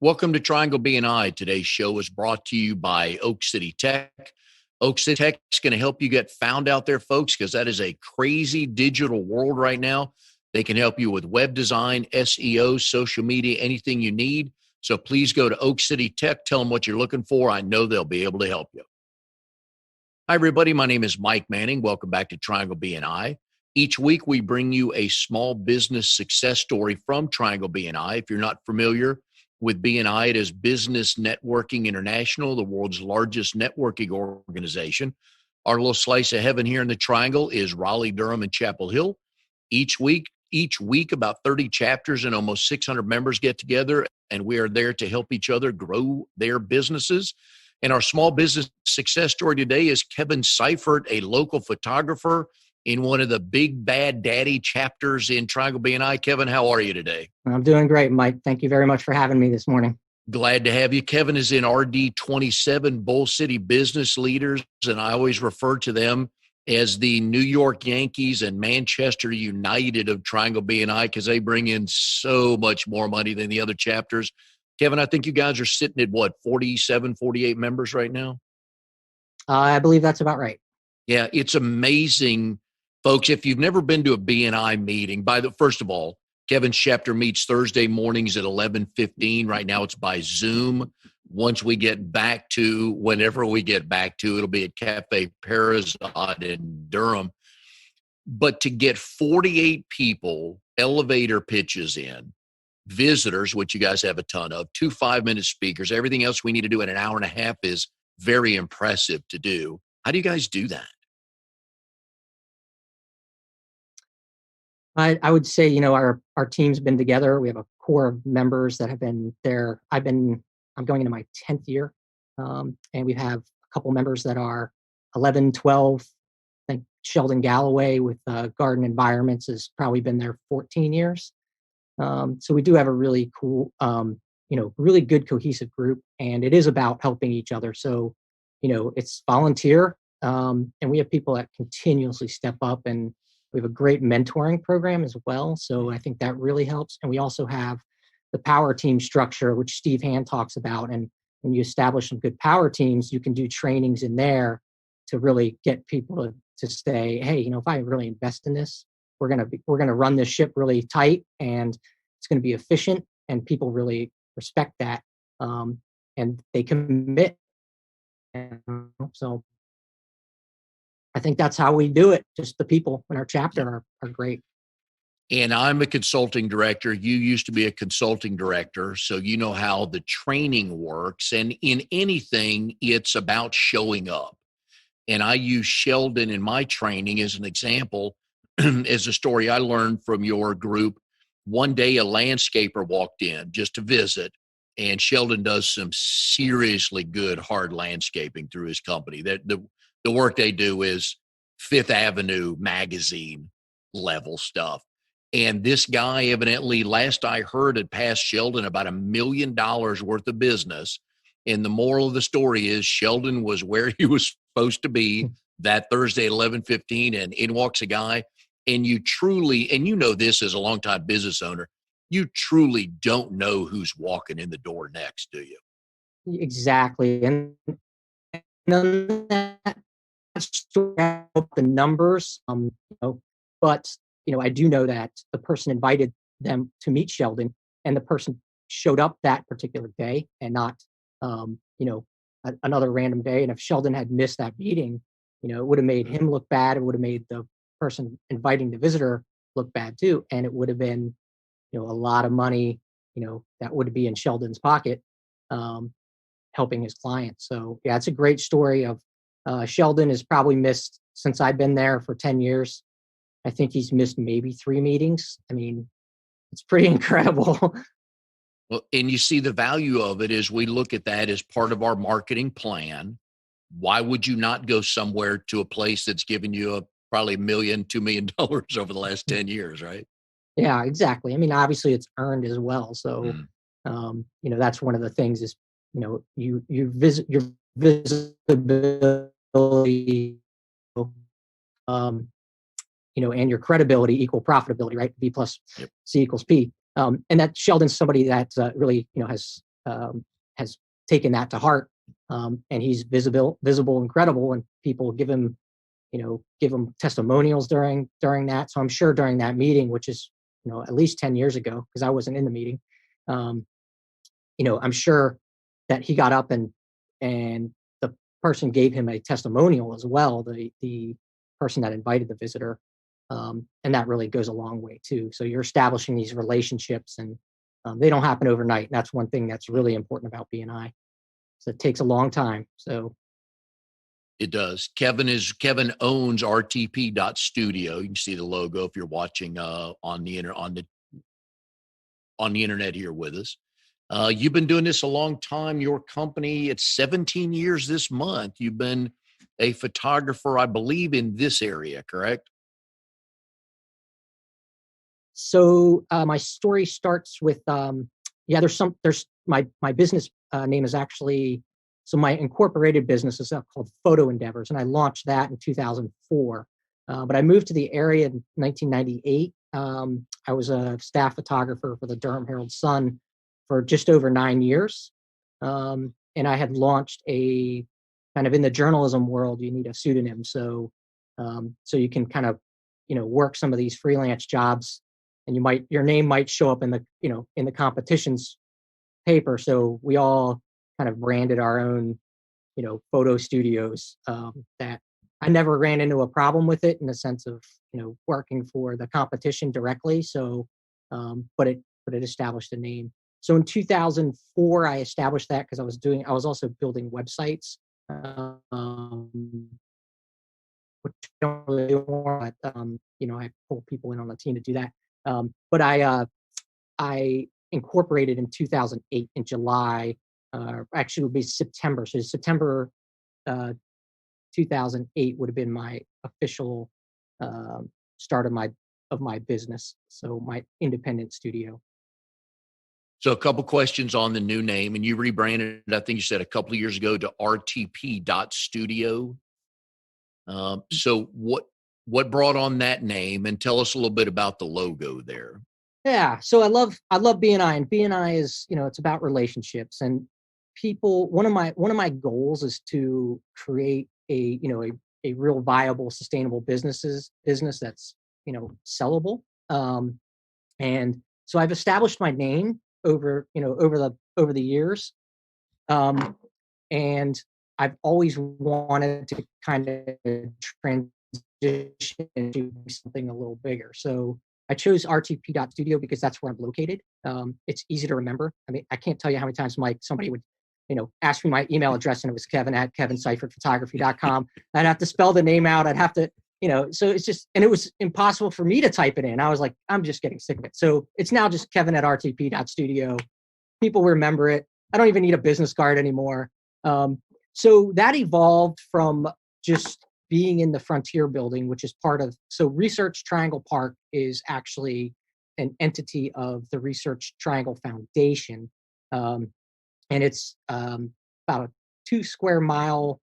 Welcome to Triangle BNI. Today's show is brought to you by Oak City Tech. Oak City Tech is going to help you get found out there, folks, because that is a crazy digital world right now. They can help you with web design, SEO, social media, anything you need. So please go to Oak City Tech. Tell them what you're looking for. I know they'll be able to help you. Hi, everybody. My name is Mike Manning. Welcome back to Triangle BNI. Each week, we bring you a small business success story from Triangle BNI. If you're not familiar with BNI, it is Business Networking International, the world's largest networking organization. Our little slice of heaven here in the Triangle is Raleigh, Durham, and Chapel Hill. Each week, about 30 chapters and almost 600 members get together, and we are there to help each other grow their businesses. And our small business success story today is Kevin Seifert, a local photographer in one of the Big Bad Daddy chapters in Triangle BNI. Kevin, how are you today? I'm doing great, Mike. Thank you very much for having me this morning. Glad to have you. Kevin is in RD27, Bull City Business Leaders, and I always refer to them as the New York Yankees and Manchester United of Triangle BNI because they bring in so much more money than the other chapters. Kevin, I think you guys are sitting at, 47, 48 members right now? I believe that's about right. Yeah, it's amazing. Folks, if you've never been to a BNI meeting, first of all, Kevin's chapter meets Thursday mornings at 11:15. Right now it's by Zoom. Once we get back to, whenever we get back to, it'll be at Cafe Parazad in Durham. But to get 48 people, elevator pitches in, visitors, which you guys have a ton of, 2 5-minute speakers, everything else we need to do in an hour and a half is very impressive to do. How do you guys do that? I would say, our team's been together. We have a core of members that have been there. I'm going into my 10th year. And we have a couple members that are 11, 12. I think Sheldon Galloway with Garden Environments has probably been there 14 years. So we do have a really cool, really good cohesive group, and it is about helping each other. So, it's volunteer, and we have people that continuously step up, and we have a great mentoring program as well. So I think that really helps. And we also have the power team structure, which Steve Hand talks about. And when you establish some good power teams, you can do trainings in there to really get people to say, hey, if I really invest in this, we're going to run this ship really tight, and it's going to be efficient, and people really respect that. And they commit. And so I think that's how we do it. Just the people in our chapter are great. And I'm a consulting director. You used to be a consulting director, so you know how the training works. And in anything, it's about showing up. And I use Sheldon in my training as an example, as a story I learned from your group. One day, a landscaper walked in just to visit, and Sheldon does some seriously good hard landscaping through his company. The work they do is Fifth Avenue magazine level stuff. And this guy evidently, last I heard, had passed Sheldon about $1 million worth of business. And the moral of the story is Sheldon was where he was supposed to be that Thursday at 11:15, and in walks a guy. And you truly, and you know this as a longtime business owner, you truly don't know who's walking in the door next, do you? Exactly. And that the numbers, but I do know that the person invited them to meet Sheldon, and the person showed up that particular day and not, another random day. And if Sheldon had missed that meeting, it would have made him look bad. It would have made the person inviting the visitor look bad too, and it would have been, a lot of money, that would be in Sheldon's pocket, helping his clients. So yeah, it's a great story of. Sheldon has probably missed, since I've been there for 10 years, I think he's missed maybe 3 meetings. I mean, it's pretty incredible. Well, and you see the value of it is we look at that as part of our marketing plan. Why would you not go somewhere to a place that's given you probably $1 million, $2 million over the last 10 years, right? Yeah, exactly. I mean, obviously it's earned as well. So, that's one of the things is, you visit your visibility, and your credibility equal profitability, right? B plus C equals P. And that Sheldon's somebody that really, has has taken that to heart, and he's visible and credible, and people give him testimonials during that. So I'm sure during that meeting, which is at least 10 years ago, because I wasn't in the meeting, I'm sure that he got up and the person gave him a testimonial as well, the person that invited the visitor. And that really goes a long way too. So you're establishing these relationships, and they don't happen overnight. And that's one thing that's really important about BNI. So it takes a long time. So it does. Kevin owns RTP.Studio. You can see the logo if you're watching on the internet here with us. You've been doing this a long time. Your company, it's 17 years this month. You've been a photographer, I believe, in this area, correct? So my story starts with there's my business name is actually, so my incorporated business is called Photo Endeavors, and I launched that in 2004. But I moved to the area in 1998. I was a staff photographer for the Durham Herald Sun for just over 9 years, and I had launched a kind of, in the journalism world, you need a pseudonym, so you can kind of work some of these freelance jobs, and your name might show up in the competition's paper. So we all kind of branded our own photo studios, that I never ran into a problem with it in the sense of working for the competition directly. So but it established a name. So in 2004 I established that because I was also building websites, which I don't really want, but I pull people in on the team to do that. But I incorporated in 2008 in July. Actually, it would be September. So September 2008 would have been my official start of my business. So my independent studio. So a couple questions on the new name, and you rebranded, I think you said a couple of years ago, to RTP.Studio. So what brought on that name, and tell us a little bit about the logo there. Yeah. So I love BNI, and BNI is, it's about relationships and people. One of my goals is to create a real viable, sustainable business that's, sellable. And so I've established my name over the years. And I've always wanted to kind of transition into something a little bigger. So I chose RTP.Studio because that's where I'm located. It's easy to remember. I mean, I can't tell you how many times, Mike, somebody would, ask me my email address, and it was Kevin@KevinSeifertPhotography.com. I'd have to spell the name out. I'd have to, so it's just, and it was impossible for me to type it in. I was like, I'm just getting sick of it. So it's now just Kevin@RTP.Studio. People remember it. I don't even need a business card anymore. So that evolved from just being in the Frontier building, which is so Research Triangle Park is actually an entity of the Research Triangle Foundation. And it's about a 2 square mile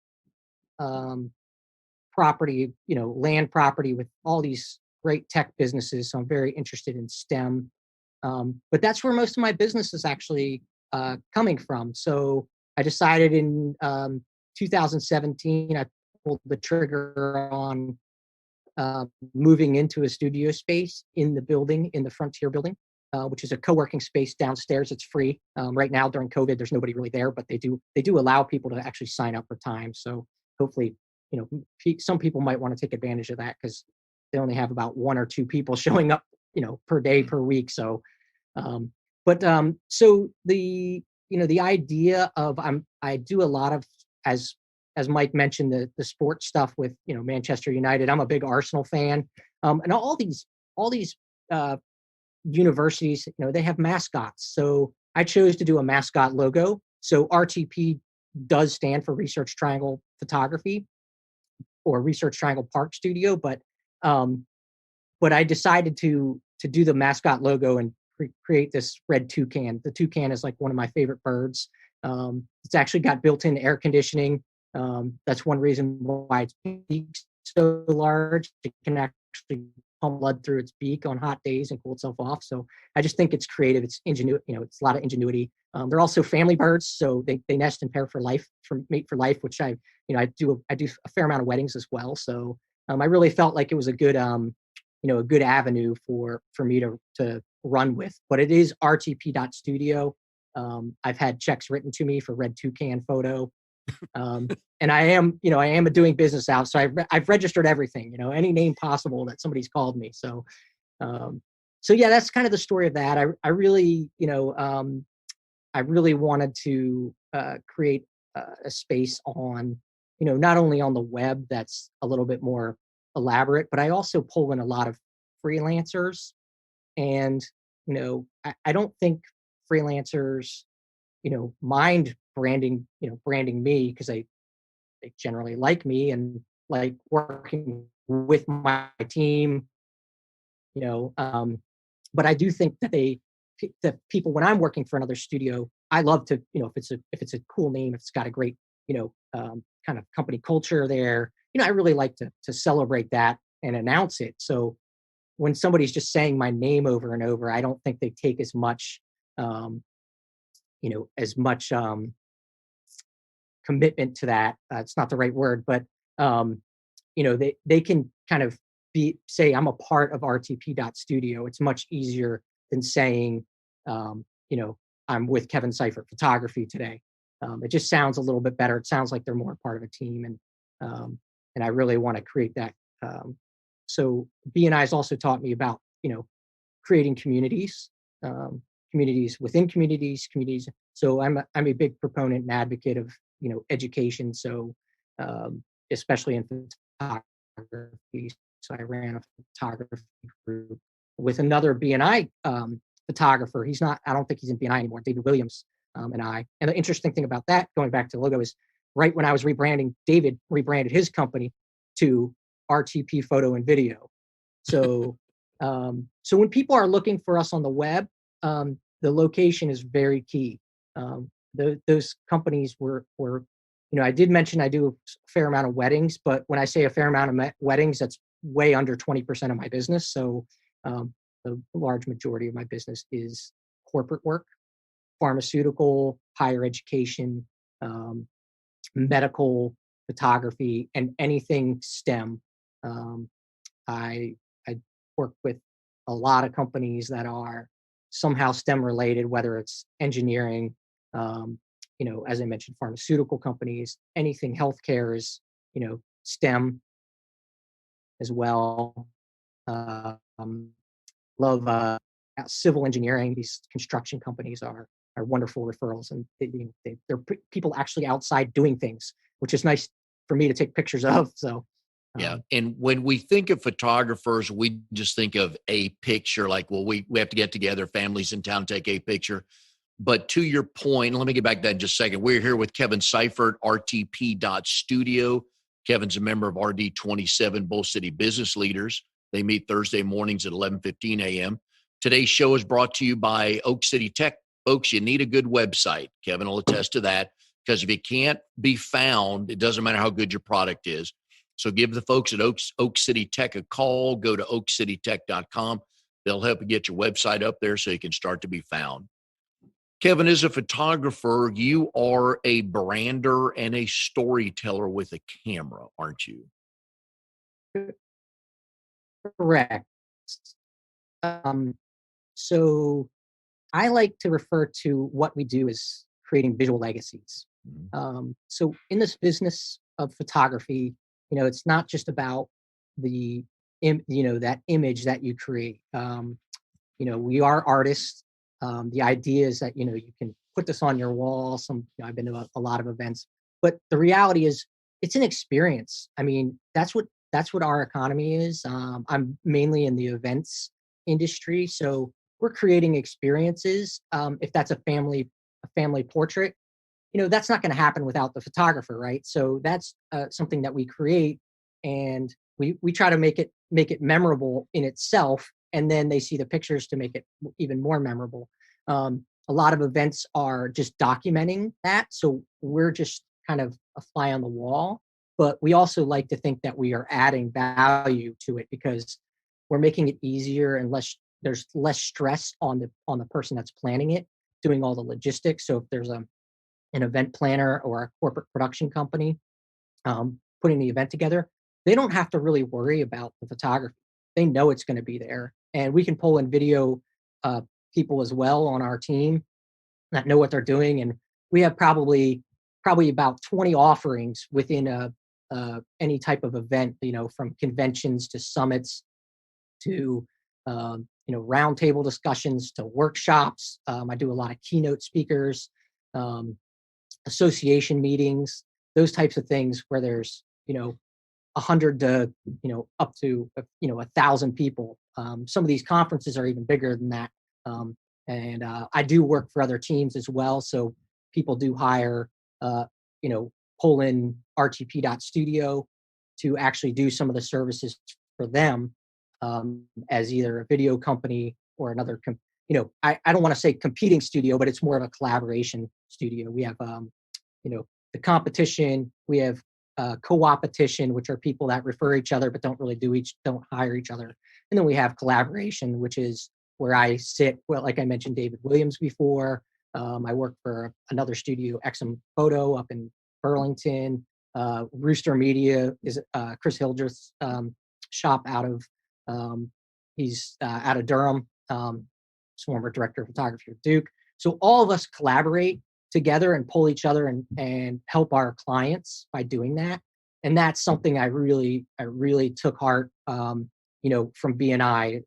property, land property with all these great tech businesses. So I'm very interested in STEM. But that's where most of my business is actually coming from. So I decided in 2017, I pulled the trigger on moving into a studio space in the Frontier building, which is a co-working space downstairs. It's free. Right now during COVID, there's nobody really there, but they do allow people to actually sign up for time. So hopefully, some people might want to take advantage of that because they only have about 1 or 2 people showing up, per day, per week. So, so the idea of I do a lot of, as Mike mentioned, the sports stuff with Manchester United. I'm a big Arsenal fan, and all these universities, they have mascots. So I chose to do a mascot logo. So RTP does stand for Research Triangle Photography or Research Triangle Park Studio, but I decided to do the mascot logo and create this red toucan. The toucan is like one of my favorite birds. It's actually got built-in air conditioning. That's one reason why its beak's so large. It can actually pump blood through its beak on hot days and cool itself off. So I just think it's creative. It's ingenuity. It's a lot of ingenuity. They're also family birds, so they nest and pair for life, for mate for life, which I do a fair amount of weddings as well. So I really felt like it was a good a good avenue for me to run with. But it is RTP.Studio. I've had checks written to me for red toucan photo. And I am a doing business out. So I've registered everything, any name possible that somebody's called me. So yeah, that's kind of the story of that. I really, I really wanted to create a space on, not only on the web that's a little bit more elaborate, but I also pull in a lot of freelancers. And, I don't think freelancers, mind branding me, because they generally like me and like working with my team, you know. But I do think that the people, when I'm working for another studio, I love to, if it's a cool name, if it's got a great, kind of company culture there, I really like to celebrate that and announce it. So when somebody's just saying my name over and over, I don't think they take as much, um, as much commitment to that. It's not the right word, but they can kind of say I'm a part of RTP.Studio. It's much easier than saying, um, I'm with Kevin Seifert Photography today. It just sounds a little bit better. It sounds like they're more part of a team, and I really want to create that. So BNI has also taught me about creating communities, communities within communities. So I'm a big proponent and advocate of education. So especially in photography. So I ran a photography group with another BNI photographer. I don't think he's in BNI anymore, David Williams, and I. And the interesting thing about that, going back to the logo, is right when I was rebranding, David rebranded his company to RTP Photo and Video. So, so when people are looking for us on the web, the location is very key. Those companies were I did mention I do a fair amount of weddings, but when I say a fair amount of weddings, that's way under 20% of my business. So the large majority of my business is corporate work, pharmaceutical, higher education, medical, photography, and anything STEM. I work with a lot of companies that are somehow STEM related, whether it's engineering, as I mentioned, pharmaceutical companies, anything healthcare is, STEM as well. Love civil engineering. These construction companies are wonderful referrals, and they're people actually outside doing things, which is nice for me to take pictures of. So. Yeah. And when we think of photographers, we just think of a picture like, well, we have to get together, families in town, take a picture. But to your point, let me get back to that in just a second. We're here with Kevin Seifert, RTP.Studio. Kevin's a member of RD27, Bull City Business Leaders. They meet Thursday mornings at 11:15 a.m. Today's show is brought to you by Oak City Tech. Folks, you need a good website. Kevin will attest to that, because if it can't be found, it doesn't matter how good your product is. So give the folks at Oak City Tech a call. Go to oakcitytech.com. They'll help you get your website up there so you can start to be found. Kevin, as a photographer, you are a brander and a storyteller with a camera, aren't you? Correct. So I like to refer to what we do as creating visual legacies. So in this business of photography, it's not just about that image that you create. We are artists. The idea is that, you can put this on your wall. I've been to a lot of events, but the reality is it's an experience. I mean, that's what our economy is. I'm mainly in the events industry. So we're creating experiences. If that's a family portrait, that's not going to happen without the photographer, right? So that's something that we create, and we try to make it memorable in itself, and then they see the pictures to make it even more memorable. A lot of events are just documenting that, so we're just kind of a fly on the wall. But we also like to think that we are adding value to it, because we're making it easier and there's less stress on the person that's planning it. doing all the logistics. So if there's an event planner or a corporate production company putting the event together, they don't have to really worry about the photography. They know it's going to be there, and we can pull in video people as well on our team that know what they're doing. And we have probably about 20 offerings within any type of event, from conventions to summits to roundtable discussions to workshops. I do a lot of keynote speakers, association meetings, those types of things where there's 100 to up to 1,000 people. Some of these conferences are even bigger than that. And I do work for other teams as well, so people do hire pull in RTP.Studio to actually do some of the services for them, as either a video company or another I don't want to say competing studio, but it's more of a collaboration studio. We have the competition, we have co-opetition, which are people that refer each other but don't hire each other. And then we have collaboration, which is where I sit. Well, like I mentioned David Williams before. I work for another studio, XM Photo, up in Burlington. Rooster Media is Chris Hildreth's shop out of he's out of Durham. Former director of photography at Duke. So all of us collaborate together and pull each other and help our clients by doing that. And that's something I really took heart, from BNI.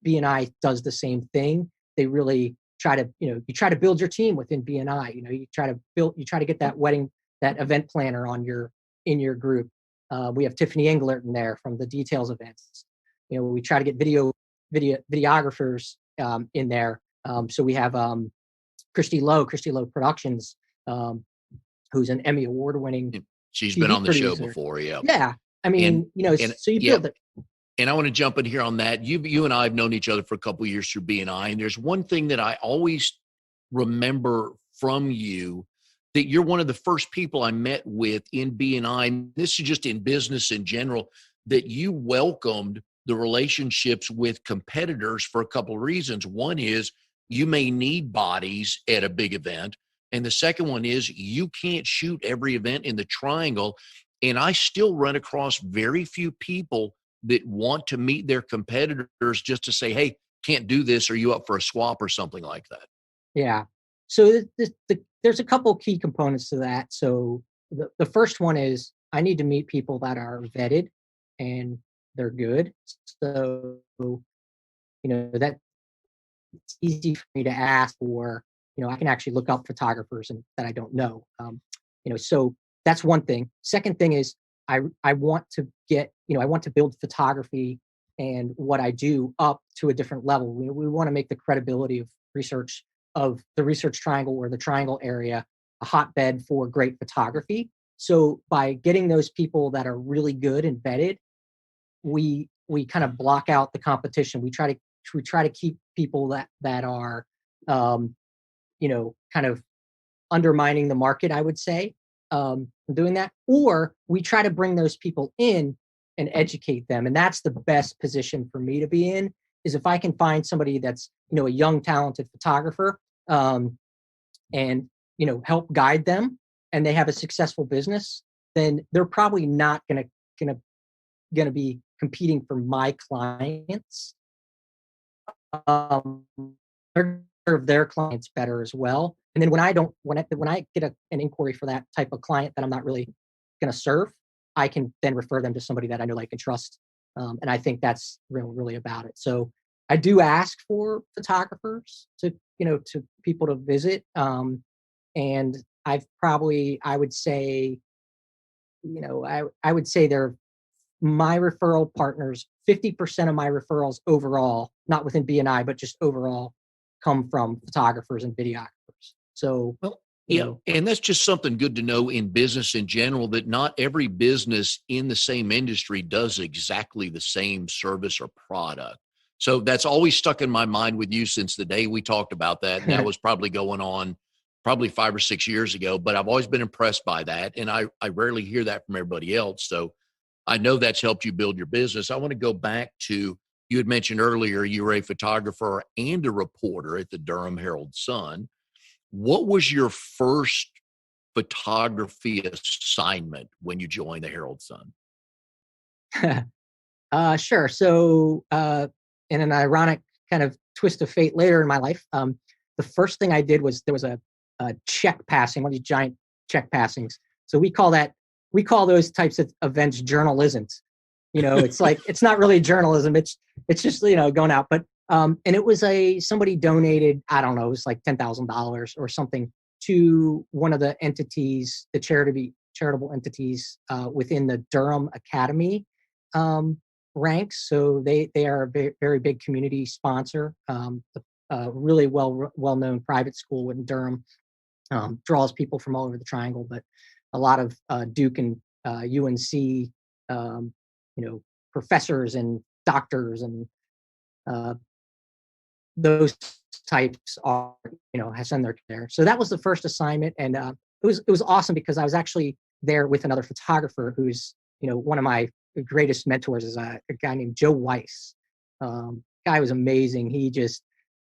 BNI does the same thing. They really try to, you try to build your team within BNI. You try to get that event planner in your group. We have Tiffany Englert in there from the Details events. We try to get videographers in there. So we have Christy Lowe Productions, who's an Emmy award-winning. She's TV been on the producer. show before, yeah. Yeah, I mean, so you build it. And I want to jump in here on that. You and I have known each other for a couple of years through BNI, and there's one thing that I always remember from you, that you're one of the first people I met with in BNI. And this is just in business in general, that you welcomed the relationships with competitors for a couple of reasons. One is you may need bodies at a big event. And the second one is you can't shoot every event in the triangle. And I still run across very few people that want to meet their competitors just to say, hey, can't do this. Are you up for a swap or something like that? Yeah. So there's a couple key components to that. So the first one is I need to meet people that are vetted and they're good. So, that it's easy for me to ask for, I can actually look up photographers that I don't know. So that's one thing. Second thing is I want to I want to build photography and what I do up to a different level. We want to make the credibility of the research triangle or the triangle area a hotbed for great photography. So by getting those people that are really good and vetted, we kind of block out the competition. We try to keep people that are kind of undermining the market, I would say, doing that. Or we try to bring those people in and educate them. And that's the best position for me to be in, is if I can find somebody that's, a young, talented photographer, and, help guide them, and they have a successful business, then they're probably not going to be competing for my clients. They're serve their clients better as well. And then when I get an inquiry for that type of client that I'm not really going to serve, I can then refer them to somebody that I know, like, and trust. And I think that's really about it. So I do ask for photographers to people to visit. And I would say they're my referral partners. 50% of my referrals overall, not within BNI, but just overall, come from photographers and videographers. So, and that's just something good to know in business in general, that not every business in the same industry does exactly the same service or product. So that's always stuck in my mind with you since the day we talked about that. And that was probably going on 5 or 6 years ago, but I've always been impressed by that. And I rarely hear that from everybody else. So I know that's helped you build your business. I want to go back to, you had mentioned earlier, you were a photographer and a reporter at the Durham Herald Sun. What was your first photography assignment when you joined the Herald Sun? Sure. So, in an ironic kind of twist of fate later in my life, the first thing I did was there was a check passing, one of these giant check passings. So we call those types of events journalisms. It's like it's not really journalism. It's just going out. But and it was somebody donated, I don't know, it was like $10,000 or something to one of the entities, the charitable entities within the Durham Academy ranks. So they are a very, very big community sponsor. Really well known private school in Durham, draws people from all over the Triangle, but a lot of Duke and UNC, professors and doctors and uh, those types are have sent their there. So that was the first assignment, and it was awesome because I was actually there with another photographer who's one of my greatest mentors is a guy named Joe Weiss. Guy was amazing.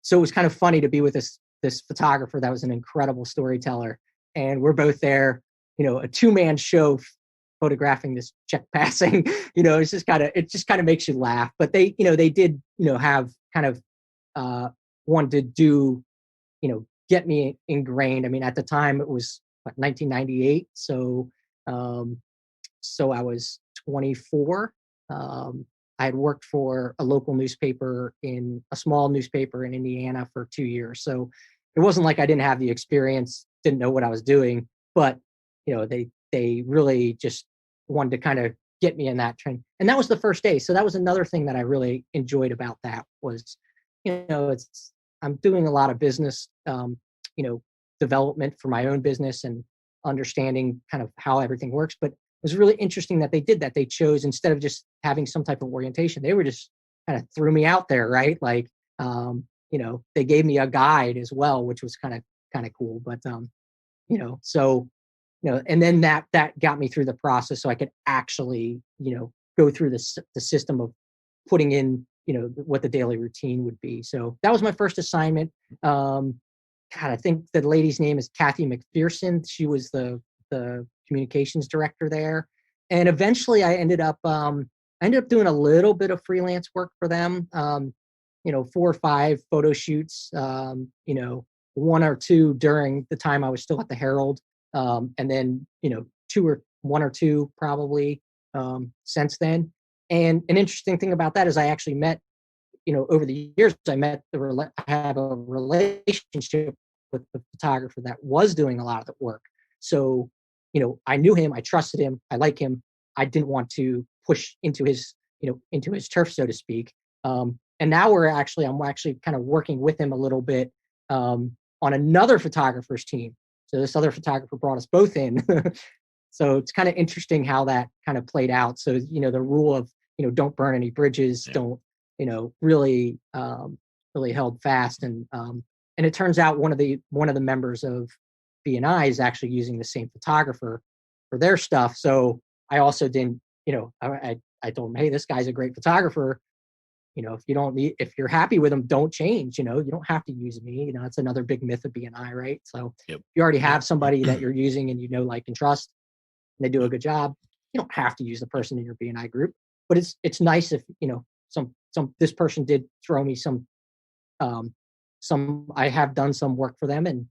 So it was kind of funny to be with this photographer that was an incredible storyteller, and we're both there, a two-man show photographing this check passing. It just kind of makes you laugh. But they did have kind of wanted to do get me ingrained. I mean, at the time it was 1998, so I was 24. I had worked for a local newspaper a small newspaper in Indiana for 2 years. So it wasn't like I didn't have the experience, didn't know what I was doing, but they really just wanted to kind of get me in that train. And that was the first day. So that was another thing that I really enjoyed about that was, I'm doing a lot of business, development for my own business and understanding kind of how everything works. But it was really interesting that they did that. They chose, instead of just having some type of orientation, they were just kind of threw me out there, right? Like, they gave me a guide as well, which was kind of cool. But, so, and then that got me through the process so I could actually, go through the system of putting in, what the daily routine would be. So that was my first assignment. I think the lady's name is Kathy McPherson. She was the communications director there. And eventually I ended up doing a little bit of freelance work for them. 4 or 5 photo shoots, 1 or 2 during the time I was still at the Herald. And then, 1 or 2 probably since then. And an interesting thing about that is I actually met, over the years, I have a relationship with the photographer that was doing a lot of the work. So, I knew him, I trusted him, I like him. I didn't want to push into his turf, so to speak. And now I'm actually kind of working with him a little bit on another photographer's team. So this other photographer brought us both in. So it's kind of interesting how that kind of played out. So, the rule of, don't burn any bridges, Yeah. don't, really held fast. And it turns out one of the members of BNI is actually using the same photographer for their stuff. So I also didn't, I told him, hey, this guy's a great photographer. If you're happy with him, don't change. You don't have to use me. It's another big myth of BNI, right? So Yep. if you already have somebody that you're using and like and trust, and they do a good job, you don't have to use the person in your BNI group. But it's nice if this person did throw me some. I have done some work for them, and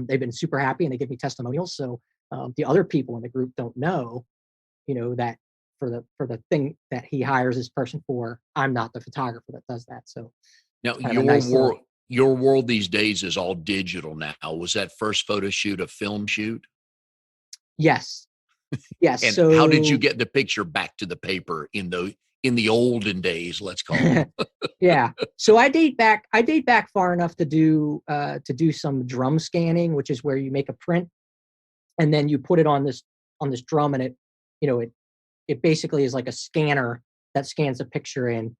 they've been super happy, and they give me testimonials. So the other people in the group don't know, that for the thing that he hires this person for, I'm not the photographer that does that. So Now, kind of a nice your world these days is all digital now. Was that first photo shoot a film shoot? Yes. Yes. And So how did you get the picture back to the paper in the olden days, let's call it? Yeah. So I date back far enough to do some drum scanning, which is where you make a print and then you put it on this drum, and it basically is like a scanner that scans a picture in.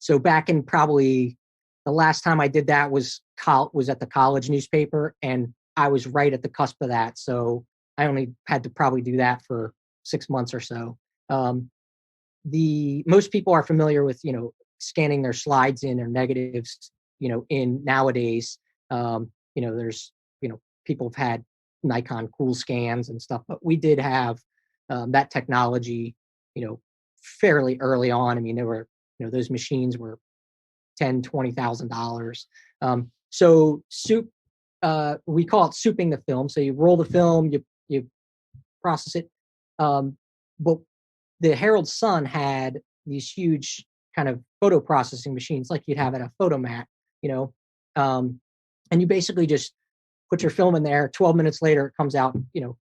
So back in probably the last time I did that was at the college newspaper, and I was right at the cusp of that. So I only had to probably do that for 6 months or so. Most people are familiar with, scanning their slides in or negatives, in nowadays. there's, people have had Nikon cool scans and stuff, but we did have that technology, fairly early on. I mean, there were, those machines were $10,000, $20,000. So we call it souping the film. So you roll the film, you process it. But the Herald Sun had these huge kind of photo processing machines like you'd have at a photomat, and you basically just put your film in there. 12 minutes later, it comes out,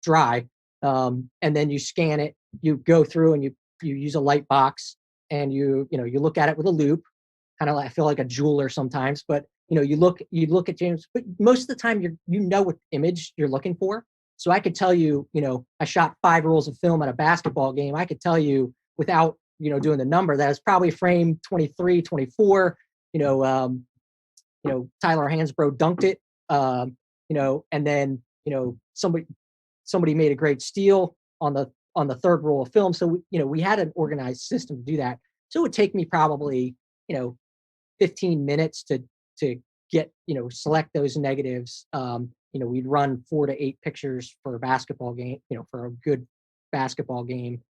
dry. And then you scan it, you go through and you use a light box, and you look at it with a loop, kind of like, I feel like a jeweler sometimes, but you look at James, but most of the time what image you're looking for. So I could tell you, I shot 5 rolls of film at a basketball game. I could tell you without, doing the number, that is probably frame 23, 24. Tyler Hansbrough dunked it. And then, somebody made a great steal on the third roll of film. So we had an organized system to do that. So it would take me probably, 15 minutes to get, select those negatives. We'd run 4 to 8 pictures for a basketball game, for a good basketball game,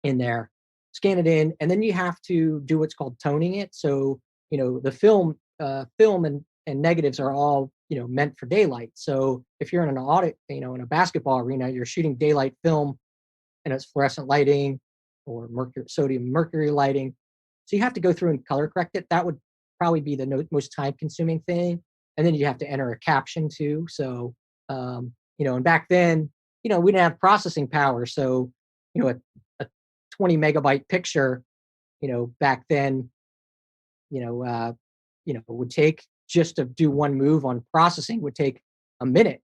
in there, scan it in, and then you have to do what's called toning it. So, the film and negatives are all, meant for daylight. So if you're in an audit, in a basketball arena, you're shooting daylight film and it's fluorescent lighting or sodium mercury lighting. So you have to go through and color correct it. That would probably be the most time consuming thing. And then you have to enter a caption too. So, and back then, we didn't have processing power. So, a 20 megabyte picture, back then, would take, just to do one move on processing, would take a minute.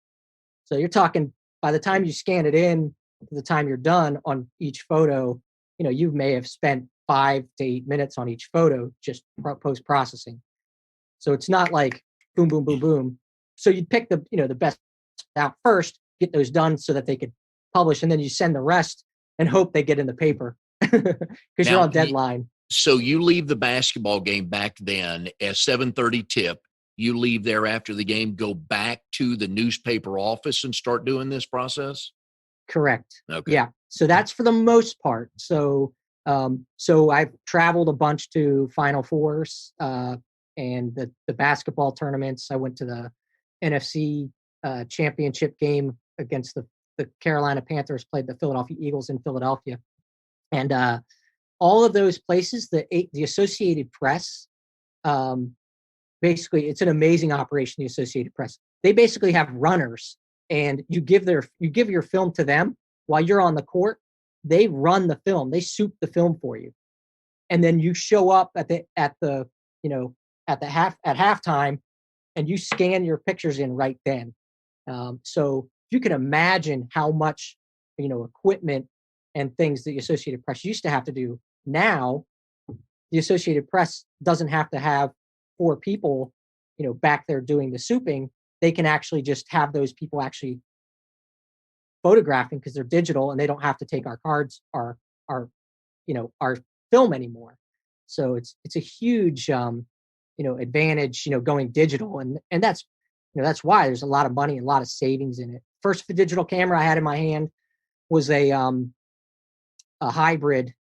So you're talking, by the time you scan it in to the time you're done on each photo, you may have spent 5 to 8 minutes on each photo just post processing. So it's not like boom, boom, boom, boom. So you'd pick the best out first, get those done so that they could publish, and then you send the rest and hope they get in the paper because you're on deadline. So you leave the basketball game back then at 7:30 tip. You leave there after the game, go back to the newspaper office and start doing this process? Correct. Okay. Yeah. So that's for the most part. So I've traveled a bunch to Final Fours and the basketball tournaments. I went to the NFC championship game against the Carolina Panthers, played the Philadelphia Eagles in Philadelphia. And all of those places, the Associated Press, basically, it's an amazing operation, the Associated Press. They basically have runners, and you give your film to them while you're on the court. They run the film, they soup the film for you, and then you show up at halftime, and you scan your pictures in right then. So you can imagine how much equipment and things the Associated Press used to have to do. Now, the Associated Press doesn't have to have 4 people, back there doing the souping. They can actually just have those people actually photographing because they're digital, and they don't have to take our cards, our film anymore. So it's a huge advantage, going digital, and that's that's why there's a lot of money, a lot of savings in it. First digital camera I had in my hand was a hybrid.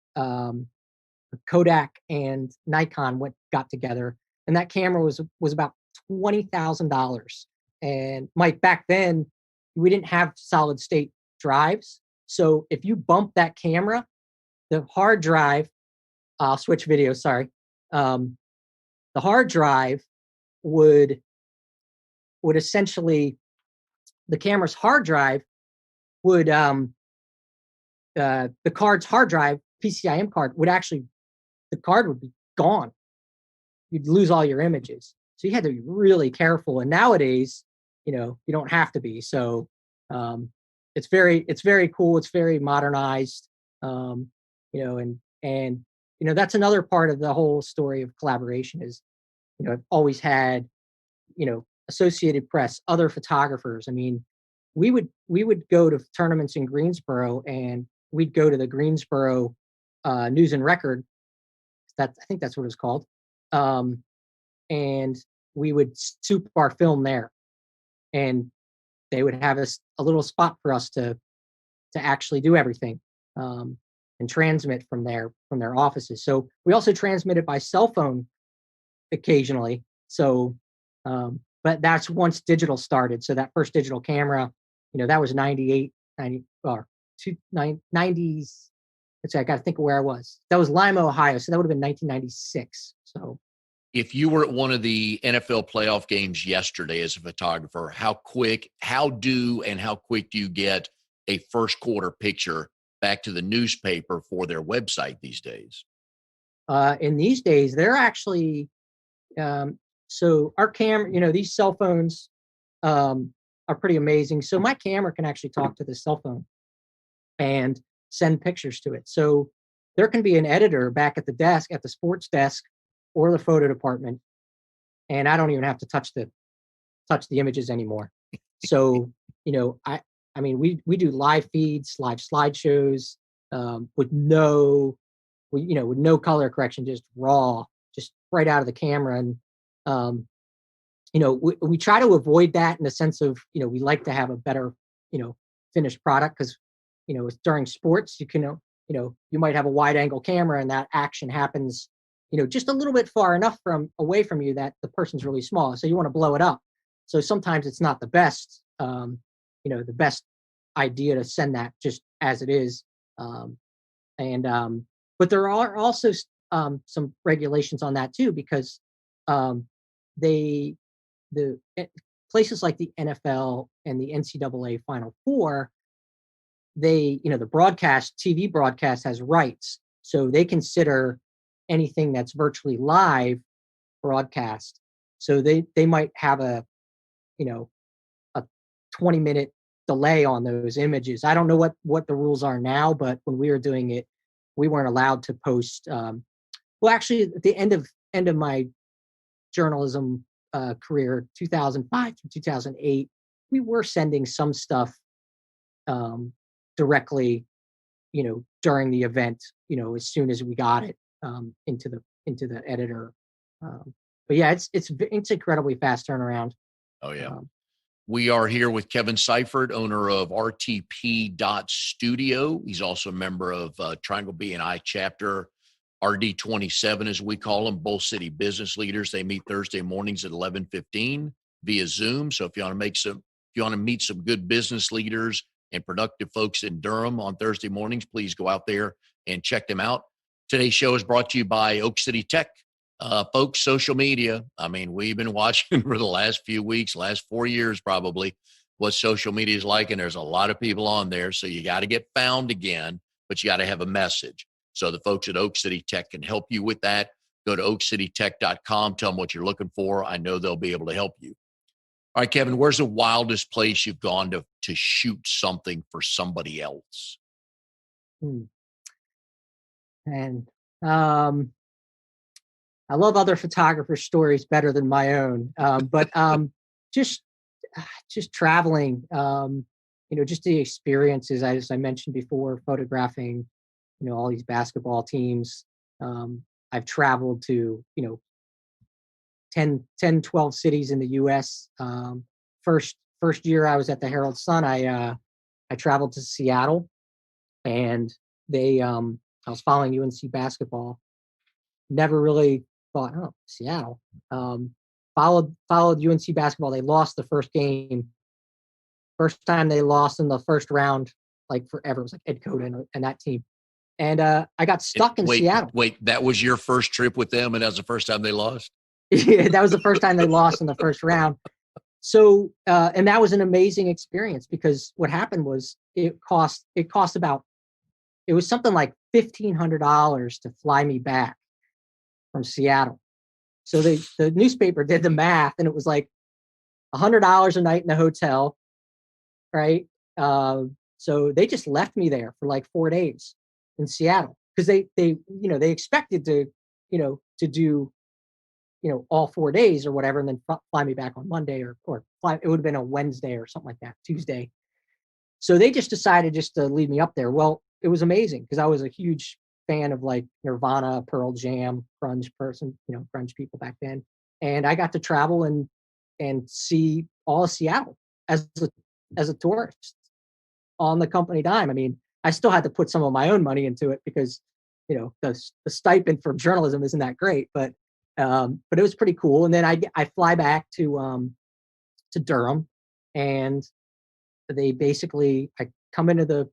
Kodak and Nikon got together, and that camera was about $20,000. And Mike, back then we didn't have solid state drives, so if you bump that camera, the hard drive, I'll switch videos. Sorry, the hard drive would essentially, the camera's hard drive would the card's hard drive, PCIM card, would actually, the card would be gone. You'd lose all your images. So you had to be really careful. And nowadays, you don't have to be. So it's very cool. It's very modernized. And that's another part of the whole story of collaboration is, I've always had, Associated Press, other photographers. I mean, we would go to tournaments in Greensboro, and we'd go to the Greensboro News and Record. I think that's what it's called. And we would soup our film there, and they would have a little spot for us to actually do everything, and transmit from their offices. So we also transmitted by cell phone occasionally. So, but that's once digital started. So that first digital camera, that was 98, 90, or 90s. Let's see, I got to think of where I was. That was Lima, Ohio. So that would have been 1996. So If you were at one of the NFL playoff games yesterday as a photographer, how quick do you get a first quarter picture back to the newspaper for their website these days? in these days, they're actually, so our camera, these cell phones are pretty amazing. So my camera can actually talk to the cell phone and send pictures to it. So there can be an editor back at the desk, at the sports desk or the photo department, and I don't even have to touch the images anymore. So, I mean, we do live feeds, live slideshows, with no color correction, just raw, just right out of the camera. And, we try to avoid that in the sense of, we like to have a better, finished product, because, during sports, you might have a wide angle camera and that action happens, just a little bit far enough away from you that the person's really small. So you want to blow it up. So sometimes it's not the best, the best idea to send that just as it is. But there are also some regulations on that too, because the places like the NFL and the NCAA Final Four, the TV broadcast has rights, so they consider anything that's virtually live broadcast. So they might have a 20-minute delay on those images. I don't know what the rules are now, but when we were doing it, we weren't allowed to post. Well, actually, at the end of my journalism career, 2005 to 2008, we were sending some stuff directly, during the event, as soon as we got it into the editor. But yeah, it's incredibly fast turnaround. Oh yeah. We are here with Kevin Seifert, owner of RTP.Studio. He's also a member of Triangle BNI chapter, RD27, as we call them, both city business leaders. They meet Thursday mornings at 11:15 via Zoom. So if you want to meet some good business leaders and productive folks in Durham on Thursday mornings, please go out there and check them out. Today's show is brought to you by Oak City Tech. Folks, social media. I mean, we've been watching for the last few weeks, last 4 years probably, what social media is like, and there's a lot of people on there. So you got to get found again, but you got to have a message. So the folks at Oak City Tech can help you with that. Go to oakcitytech.com, tell them what you're looking for. I know they'll be able to help you. All right, Kevin, where's the wildest place you've gone to shoot something for somebody else? And I love other photographers' stories better than my own. But just traveling, just the experiences, as I mentioned before, photographing, all these basketball teams. I've traveled to, 10, 12 cities in the U.S. First year I was at the Herald Sun, I traveled to Seattle, and I was following UNC basketball. Never really thought, oh, Seattle. Followed UNC basketball. They lost the first game. First time they lost in the first round, like forever. It was like Ed Cota and that team. And I got stuck in Seattle. Wait, that was your first trip with them, and that was the first time they lost? Yeah, that was the first time they lost in the first round. So, and that was an amazing experience, because what happened was it was something like $1,500 to fly me back from Seattle. So the newspaper did the math, and it was like $100 a night in the hotel, right? So they just left me there for like 4 days in Seattle, because they expected to do all 4 days or whatever, and then fly me back on Monday or fly. It would have been a Wednesday or something like that, Tuesday. So they just decided just to leave me up there. Well, it was amazing, because I was a huge fan of like Nirvana, Pearl Jam, grunge person, grunge people back then. and I got to travel and see all of Seattle as a tourist on the company dime. I mean, I still had to put some of my own money into it because, the stipend for journalism isn't that great, but it was pretty cool. And then I fly back to Durham, and I come into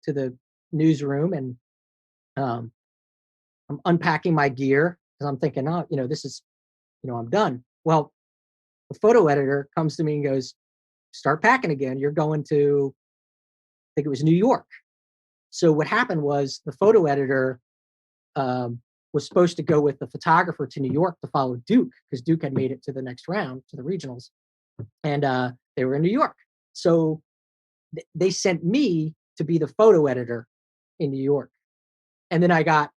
the newsroom, and um, I'm unpacking my gear because I'm thinking, oh, this is, I'm done. Well, the photo editor comes to me and goes, start packing again. You're going to, I think it was New York. So what happened was the photo editor was supposed to go with the photographer to New York to follow Duke, because Duke had made it to the next round, to the regionals, and they were in New York. So they sent me to be the photo editor in New York, and then I got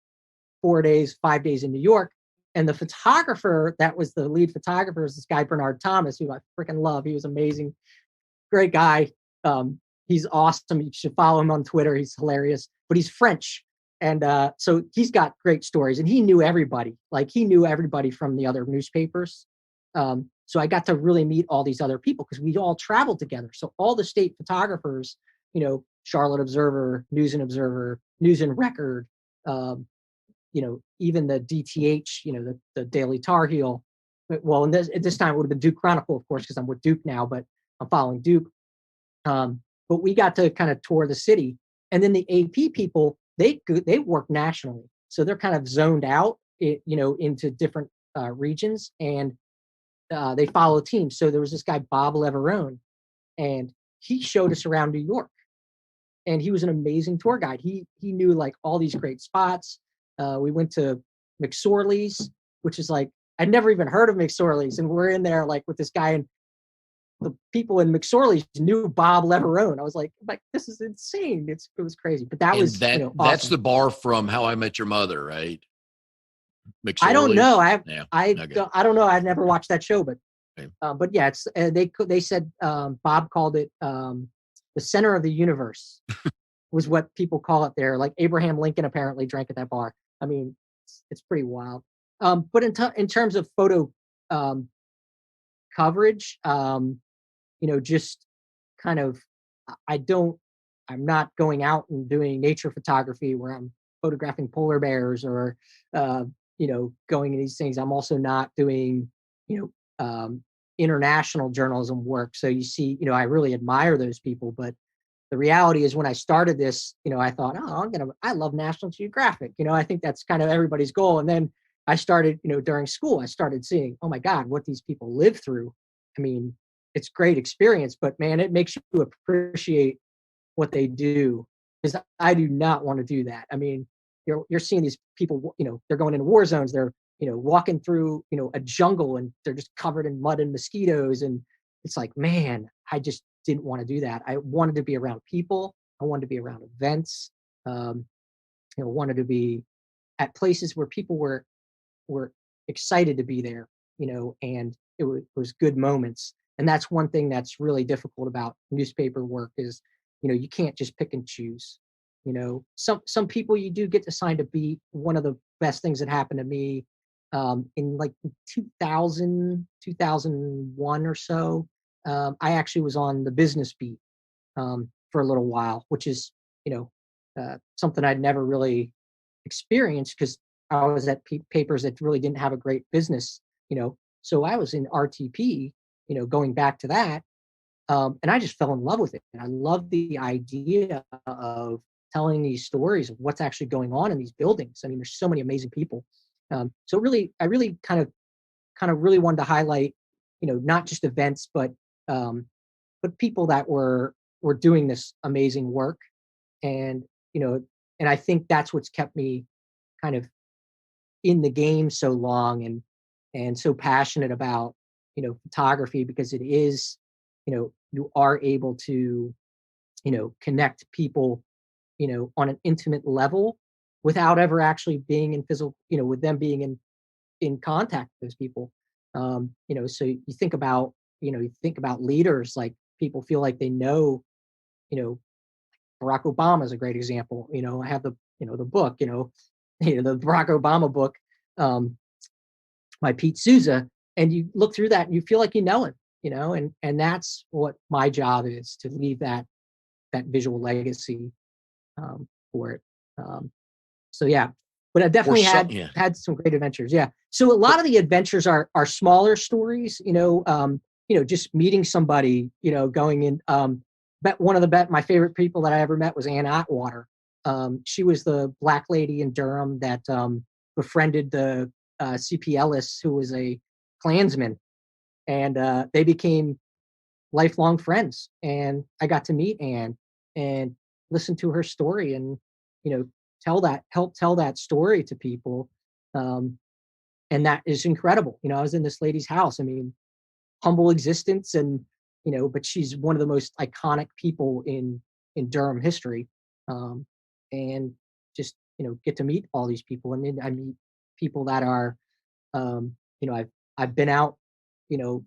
4 days, 5 days in New York. And the photographer that was the lead photographer is this guy, Bernard Thomas, who I freaking love. He was amazing, great guy. He's awesome. You should follow him on Twitter. He's hilarious, but he's French. And so he's got great stories, and he knew everybody. Like, he knew everybody from the other newspapers. So I got to really meet all these other people because we all traveled together. So all the state photographers, Charlotte Observer, News and Observer, News and Record, even the DTH, the Daily Tar Heel. Well, at this time it would have been Duke Chronicle, of course, because I'm with Duke now, but I'm following Duke. But we got to kind of tour the city, and then the AP people, they work nationally, so they're kind of zoned out, into different regions, and they follow teams. So there was this guy, Bob Leverone, and he showed us around New York, and he was an amazing tour guide. He knew like all these great spots. We went to McSorley's, which is like, I'd never even heard of McSorley's, and we're in there like with this guy, and the people in McSorley's knew Bob Leverone. I was like, this is insane. It was crazy, but that was that's awesome. the bar from How I Met Your Mother, right? McSorley's? I don't know. Okay. I don't know. I've never watched that show, but Okay. but yeah, it's they said Bob called it the center of the universe was what people call it there. Like Abraham Lincoln apparently drank at that bar. I mean, it's pretty wild. But in terms of photo coverage, just kind of, I'm not going out and doing nature photography where I'm photographing polar bears or, going in these things. I'm also not doing, international journalism work. So you see, I really admire those people, but the reality is when I started this, I thought, oh, I love National Geographic. I think that's kind of everybody's goal. And then I started, during school, I started seeing, oh my God, what these people live through. I mean, it's great experience, but man, it makes you appreciate what they do, because I do not want to do that. I mean, you're seeing these people, they're going into war zones. They're, walking through, a jungle, and they're just covered in mud and mosquitoes. And it's like, man, I just didn't want to do that. I wanted to be around people. I wanted to be around events. Wanted to be at places where people were excited to be there, and it was good moments. And that's one thing that's really difficult about newspaper work is, you can't just pick and choose. Some people you do get assigned to be. One of the best things that happened to me in like 2001 or so, I actually was on the business beat for a little while, which is, something I'd never really experienced because I was at papers that really didn't have a great business, So I was in RTP, going back to that. And I just fell in love with it. And I love the idea of telling these stories of what's actually going on in these buildings. I mean, there's so many amazing people. So really, I really kind of really wanted to highlight, not just events, but people that were doing this amazing work. And, and I think that's what's kept me kind of in the game so long and so passionate about, photography, because it is, you are able to, connect people, on an intimate level without ever actually being in physical, with them being in contact with those people. So you think about, leaders, like people feel like they know, Barack Obama is a great example. I have the, the book, the Barack Obama book, by Pete Souza. and you look through that and you feel like you know him, and that's what my job is, to leave that visual legacy for it. Um, so yeah, but I Or definitely so, had yeah. had some great adventures. Yeah. So a lot of the adventures are smaller stories, just meeting somebody, going in. Bet one of my favorite people that I ever met was Ann Atwater. She was the black lady in Durham that befriended the CP Ellis, who was a Klansman, and they became lifelong friends. And I got to meet Anne and listen to her story, and help tell that story to people. Um, and that is incredible. I was in this lady's house. I mean, humble existence, and but she's one of the most iconic people in Durham history. Um, and just get to meet all these people, and then I meet people that are, I've been out, you know,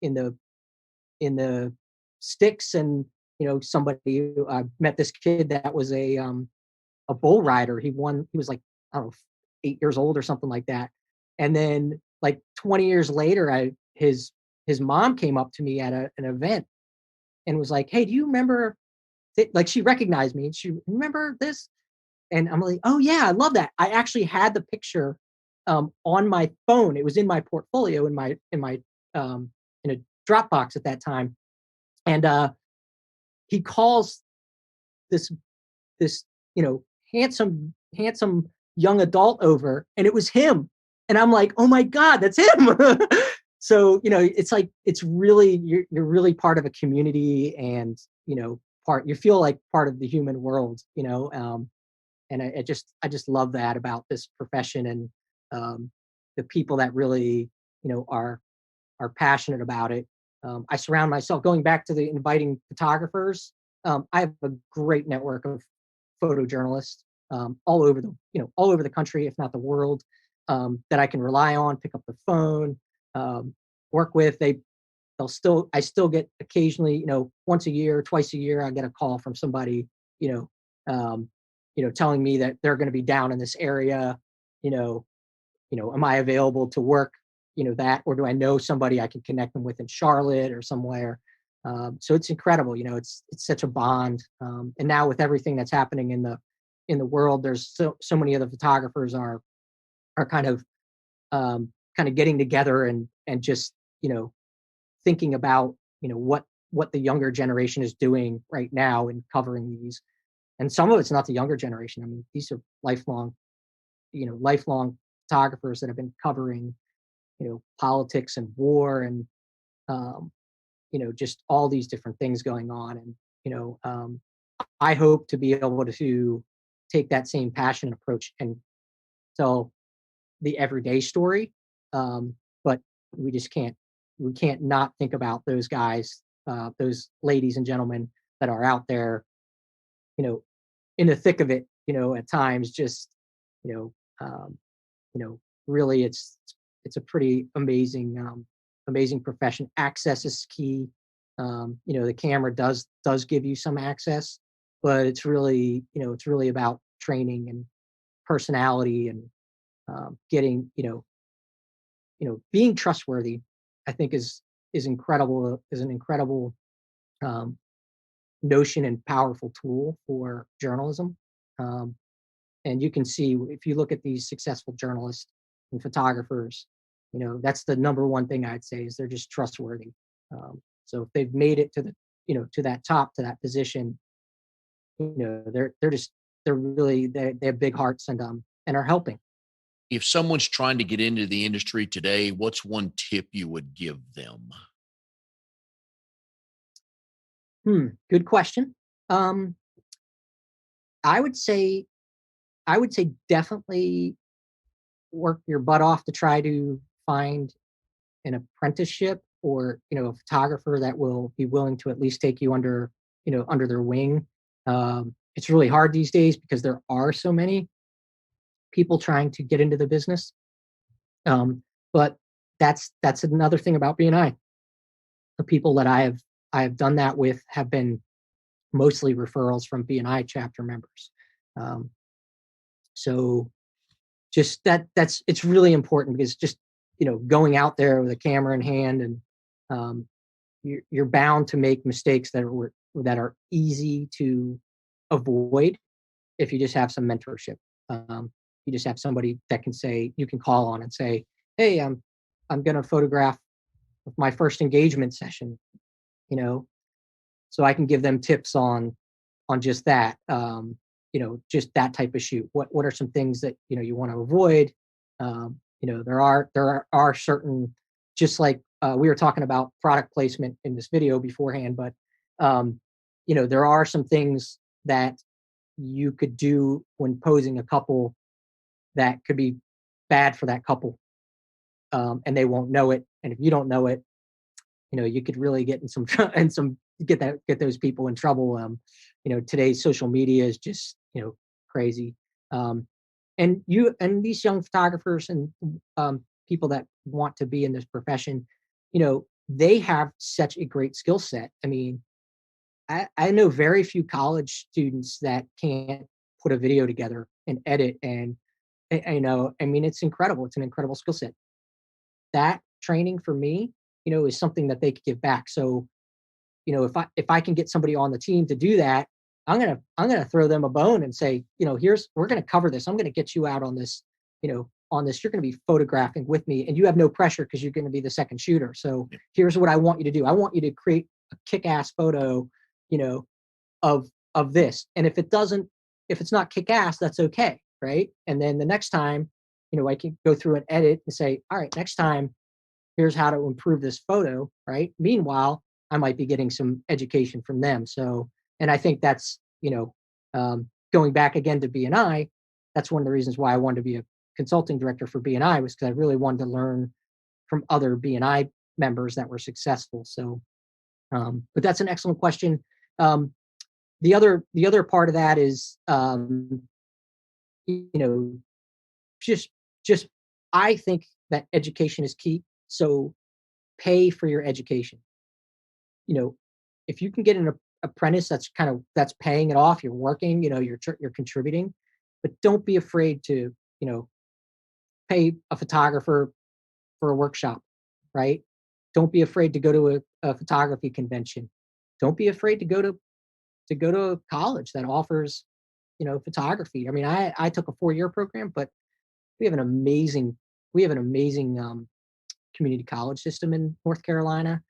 in the sticks, and somebody, I met this kid that was a bull rider. He was like, I don't know, 8 years old or something like that. And then like 20 years later, his mom came up to me at an event and was like, "Hey, do you remember like she recognized me, and she remember this?" And I'm like, "Oh yeah, I love that." I actually had the picture on my phone. It was in my portfolio um in a Dropbox at that time. And he calls this this handsome young adult over, and it was him. And I'm like, "Oh my god, that's him." So it's like, it's really, you're really part of a community, and you feel like part of the human world. And I just love that about this profession, and the people that really are passionate about it. I surround myself, going back to the inviting photographers. I have a great network of photojournalists all over the country, if not the world, that I can rely on, pick up the phone, um, work with. I still get occasionally, once a year, twice a year, I get a call from somebody, you telling me that they're going to be down in this area. You know, am I available to work, that, or do I know somebody I can connect them with in Charlotte or somewhere? So it's incredible. It's such a bond. And now with everything that's happening in the world, there's so many of the photographers are kind of getting together, and just thinking about what the younger generation is doing right now and covering these. And some of it's not the younger generation. I mean, these are lifelong photographers that have been covering politics and war, and um, just all these different things going on. And I hope to be able to take that same passion and approach and tell the everyday story. But we just can't not think about those guys, those ladies and gentlemen that are out there, you know, in the thick of it, at times, just, you know, um, really, it's a pretty amazing profession. Access is key. The camera does give you some access, but it's really about training and personality, and getting, being trustworthy. I think is incredible, is an incredible um, notion and powerful tool for journalism. Um, and you can see, if you look at these successful journalists and photographers, that's the number one thing I'd say, is they're just trustworthy. So if they've made it to that top, to that position, they're really, they have big hearts, and are helping. If someone's trying to get into the industry today, what's one tip you would give them? Good question. um i would say I would say definitely work your butt off to try to find an apprenticeship, or a photographer that will be willing to at least take you under their wing. It's really hard these days because there are so many people trying to get into the business. But that's another thing about BNI. The people that I have done that with have been mostly referrals from BNI chapter members. Um, so just that's it's really important, because just going out there with a camera in hand, and um, you're bound to make mistakes that are easy to avoid if you just have some mentorship. You just have somebody that you can call on and say, "Hey, I'm going to photograph my first engagement session," you know, so I can give them tips on just that. Just that type of shoot. What are some things that you want to avoid? There are certain, just like we were talking about product placement in this video beforehand, but there are some things that you could do when posing a couple that could be bad for that couple, and they won't know it. And if you don't know it, you could really get in some and some get those people in trouble. Today's social media is just crazy. And these young photographers and people that want to be in this profession, they have such a great skill set. I mean, I know very few college students that can't put a video together and edit, and I mean, it's incredible. It's an incredible skill set. That training for me, is something that they could give back. So, if I can get somebody on the team to do that, I'm gonna throw them a bone and say, we're gonna cover this. I'm gonna get you out on this, you're gonna be photographing with me, and you have no pressure because you're gonna be the second shooter. So here's what I want you to do. I want you to create a kick-ass photo, you know, of this. And if it's not kick-ass, that's okay, right? And then the next time, I can go through and edit and say, all right, next time, here's how to improve this photo, right? Meanwhile, I might be getting some education from them. So, and I think that's, going back again to BNI, that's one of the reasons why I wanted to be a consulting director for BNI, was because I really wanted to learn from other BNI members that were successful. So, but that's an excellent question. The other part of that is, you know, just just I think that education is key. So pay for your education. You know, if you can get an apprentice that's paying it off, you're working, you're contributing, but don't be afraid to, pay a photographer for a workshop, right? Don't be afraid to go to a photography convention. Don't be afraid to go to a college that offers, photography. I mean, I took a 4-year program, but we have an amazing we have an amazing community college system in North Carolina.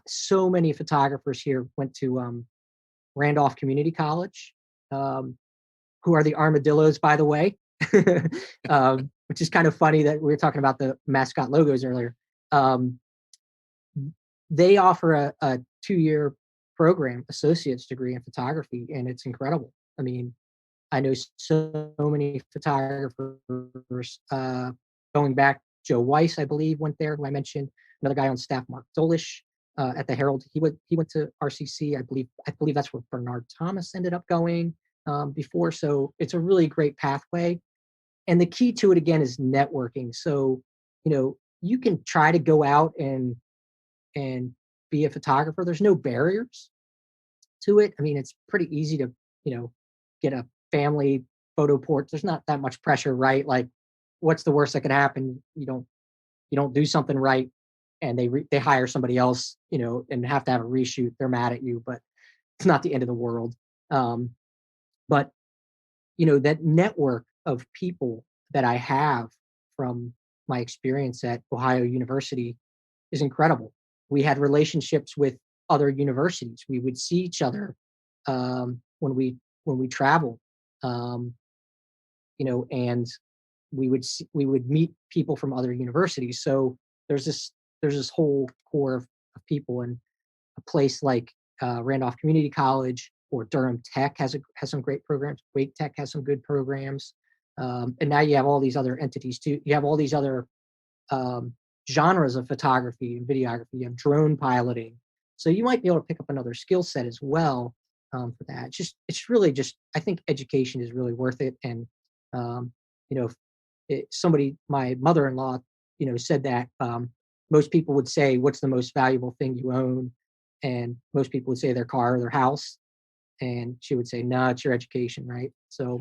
So many photographers here went to Randolph Community College, um, who are the armadillos, by the way, which is kind of funny that we were talking about the mascot logos earlier. Um, they offer a 2-year program, associate's degree in photography, and it's incredible. I mean, I know so many photographers, going back. Joe Weiss, I believe, went there, who I mentioned. Another guy on staff, Mark Dolish, at the Herald. He went to RCC. I believe that's where Bernard Thomas ended up going before. So it's a really great pathway. And the key to it again is networking. So you can try to go out and be a photographer. There's no barriers to it. I mean, it's pretty easy to get a family photo port. There's not that much pressure, right? Like, what's the worst that could happen? You don't do something right, and they hire somebody else, and have to have a reshoot. They're mad at you, but it's not the end of the world. But that network of people that I have from my experience at Ohio University is incredible. We had relationships with other universities. We would see each other when we traveled, um, and we would meet people from other universities. So there's this whole core of people, and a place like Randolph Community College or Durham Tech has some great programs. Wake Tech has some good programs, and now you have all these other entities too. You have all these other um, genres of photography and videography. You have drone piloting, so you might be able to pick up another skill set as well for that. It's really just, I think education is really worth it. And um, you know, my mother-in-law, said that most people would say, "What's the most valuable thing you own?" And most people would say their car or their house, and she would say, "No, it's your education," right? So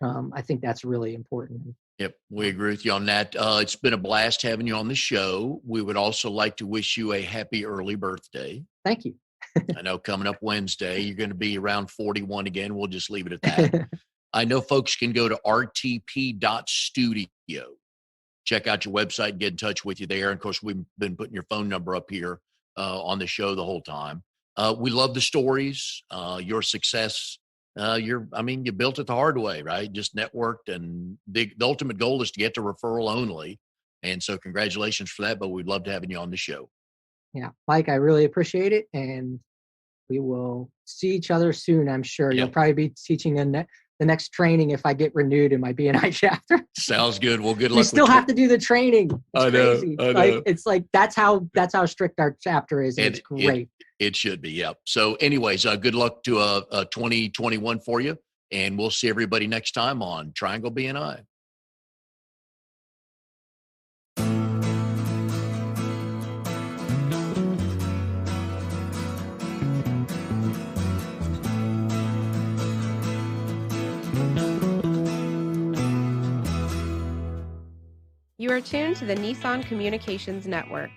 I think that's really important. Yep, we agree with you on that. It's been a blast having you on the show. We would also like to wish you a happy early birthday. Thank you. I know coming up Wednesday, you're going to be around 41 again. We'll just leave it at that. I know folks can go to RTP.Studio. Check out your website, get in touch with you there. And of course, we've been putting your phone number up here on the show the whole time. We love the stories, your success. You built it the hard way, right? Just networked, and the ultimate goal is to get to referral only. And so congratulations for that, but we'd love to have you on the show. Yeah, Mike, I really appreciate it. And we will see each other soon, I'm sure. Yep. You'll probably be teaching the next training if I get renewed in my BNI chapter. Sounds good. Well, good luck. We still have to do the training. It's crazy. I know. Like, it's like that's how strict our chapter is. And it's great. It should be. Yep. So anyways, good luck to 2021 for you. And we'll see everybody next time on Triangle BNI. You are tuned to the Nissan Communications Network.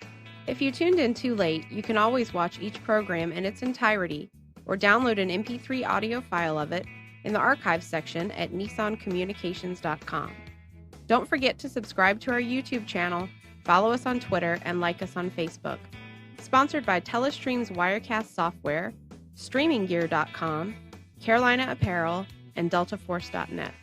If you tuned in too late, you can always watch each program in its entirety or download an MP3 audio file of it in the archives section at nissancommunications.com. Don't forget to subscribe to our YouTube channel, follow us on Twitter, and like us on Facebook. Sponsored by Telestream's Wirecast software, StreamingGear.com, Carolina Apparel, and DeltaForce.net.